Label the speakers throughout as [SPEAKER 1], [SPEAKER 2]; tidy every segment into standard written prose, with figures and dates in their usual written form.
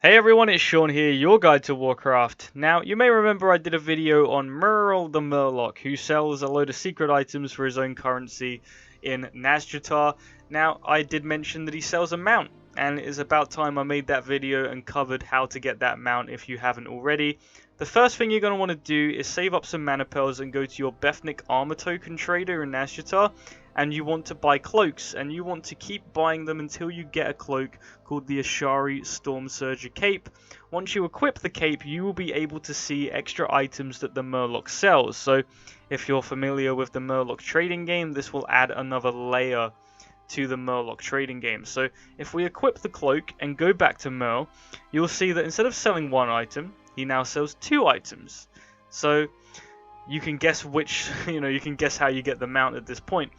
[SPEAKER 1] Hey everyone, it's Sean here, your guide to Warcraft. Now, you may remember I did a video on Mrrl the Murloc, who sells a load of secret items for his own currency in Nazjatar. Now, I did mention that he sells a mount, and it is about time I made that video and covered how to get that mount if you haven't already. The first thing you're going to want to do is save up some mana pearls and go to your Bethnic armor token trader in Nazjatar, and you want to buy cloaks, and you want to keep buying them until you get a cloak called the Ashari Storm Surger Cape. Once you equip the cape, you will be able to see extra items that the Murloc sells. So if you're familiar with the Murloc trading game, this will add another layer to the Murloc trading game. So if we equip the cloak and go back to Mrrl, you'll see that instead of selling one item, he now sells two items. So you can guess which, you can guess how you get the mount at this point.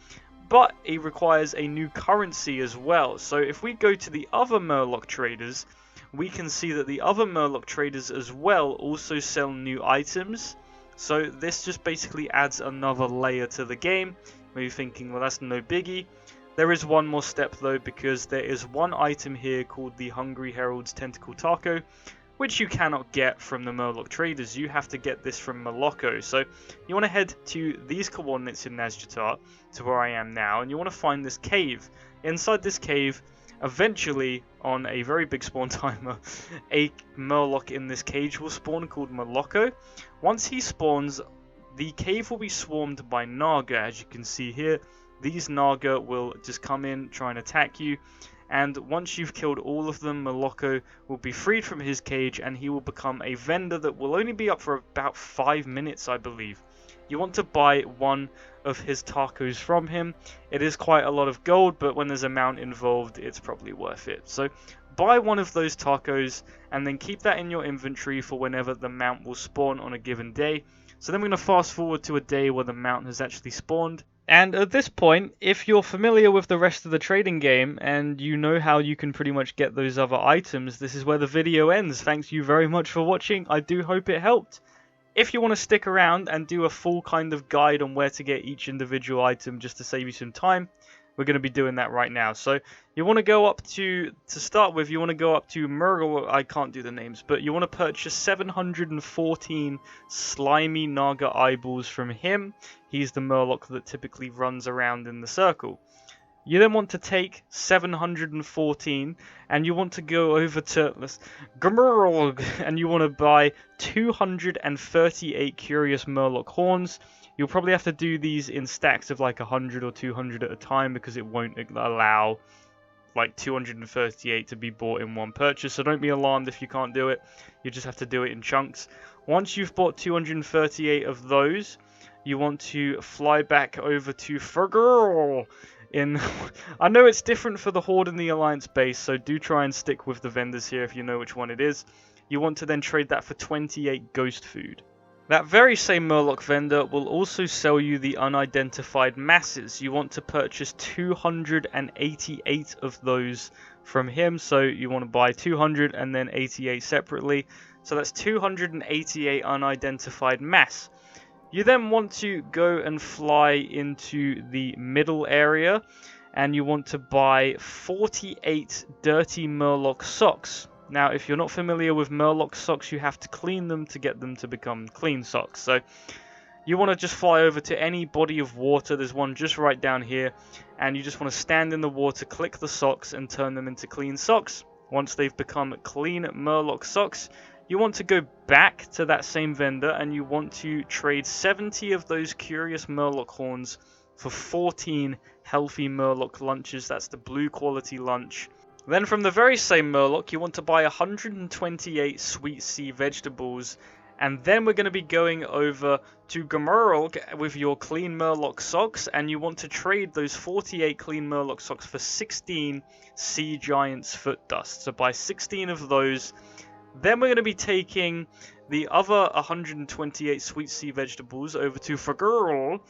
[SPEAKER 1] But it requires a new currency as well. So if we go to the other Murloc traders, we can see that the other Murloc traders as well also sell new items. So this just basically adds another layer to the game. Where you're thinking, well, that's no biggie. There is one more step though, because there is one item here called the Hungry Herald's Tentacle Taco, which you cannot get from the Murloc traders. You have to get this from Moloko. So you want to head to these coordinates in Nazjatar, to where I am now, and you want to find this cave. Inside this cave, eventually, on a very big spawn timer, a Murloc in this cage will spawn called Moloko. Once he spawns, the cave will be swarmed by Naga, as you can see here. These Naga will just come in, try and attack you. And once you've killed all of them, Moloko will be freed from his cage, and he will become a vendor that will only be up for about 5 minutes, I believe. You want to buy one of his tacos from him. It is quite a lot of gold, but when there's a mount involved, it's probably worth it. So buy one of those tacos, and then keep that in your inventory for whenever the mount will spawn on a given day. So then we're going to fast forward to a day where the mount has actually spawned. And at this point, if you're familiar with the rest of the trading game and you know how you can pretty much get those other items, this is where the video ends. Thanks you very much for watching. I do hope it helped. If you want to stick around and do a full kind of guide on where to get each individual item just to save you some time, we're going to be doing that right now. So you want to go up to start with, you want to go up to Mrrl, I can't do the names, but you want to purchase 714 slimy Naga eyeballs from him. He's the Murloc that typically runs around in the circle. You then want to take 714 and you want to go over to Mrrl and you want to buy 238 curious Murloc horns. You'll probably have to do these in stacks of like 100 or 200 at a time, because it won't allow like 238 to be bought in one purchase. So don't be alarmed if you can't do it. You just have to do it in chunks. Once you've bought 238 of those, you want to fly back over to Mrrl. I know it's different for the Horde and the Alliance base, so do try and stick with the vendors here if you know which one it is. You want to then trade that for 28 ghost food. That very same Murloc vendor will also sell you the unidentified masses. You want to purchase 288 of those from him, so you want to buy 200 and then 88 separately. So that's 288 unidentified mass. You then want to go and fly into the middle area, and you want to buy 48 dirty Murloc socks. Now, if you're not familiar with Murloc socks, you have to clean them to get them to become clean socks. So you want to just fly over to any body of water. There's one just right down here, and you just want to stand in the water, click the socks, and turn them into clean socks. Once they've become clean Murloc socks, you want to go back to that same vendor, and you want to trade 70 of those curious Murloc horns for 14 healthy Murloc lunches. That's the blue quality lunch. Then from the very same Murloc, you want to buy 128 sweet sea vegetables, and then we're going to be going over to Mrrl with your clean Murloc socks, and you want to trade those 48 clean Murloc socks for 16 sea giants foot dust. So buy 16 of those. Then we're going to be taking the other 128 sweet sea vegetables over to Mrrl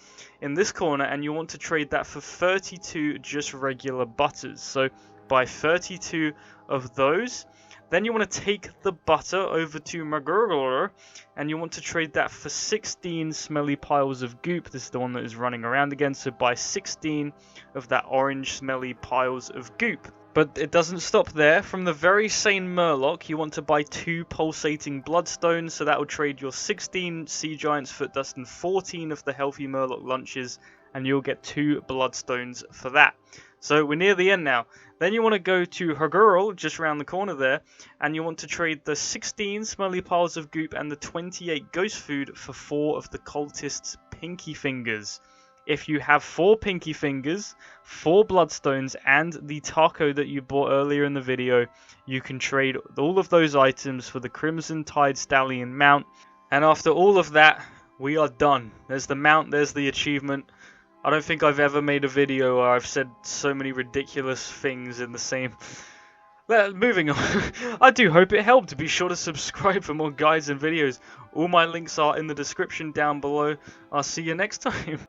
[SPEAKER 1] in this corner, and you want to trade that for 32 just regular butters. So buy 32 of those. Then you want to take the butter over to Mrrl, and you want to trade that for 16 smelly piles of goop. This is the one that is running around again, so buy 16 of that orange smelly piles of goop. But it doesn't stop there. From the very same Murloc, you want to buy 2 pulsating bloodstones, so that will trade your 16 Sea Giant's Foot Dust and 14 of the healthy Murloc lunches, and you'll get 2 bloodstones for that. So we're near the end now. Then you want to go to Mrrl, just around the corner there, and you want to trade the 16 Smelly Piles of Goop and the 28 Ghost Food for 4 of the Cultist's Pinky Fingers. If you have 4 Pinky Fingers, 4 Bloodstones, and the taco that you bought earlier in the video, you can trade all of those items for the Crimson Tidestallion mount. And after all of that, we are done. There's the mount, there's the achievement. I don't think I've ever made a video where I've said so many ridiculous things in the same... Moving on. I do hope it helped. Be sure to subscribe for more guides and videos. All my links are in the description down below. I'll see you next time.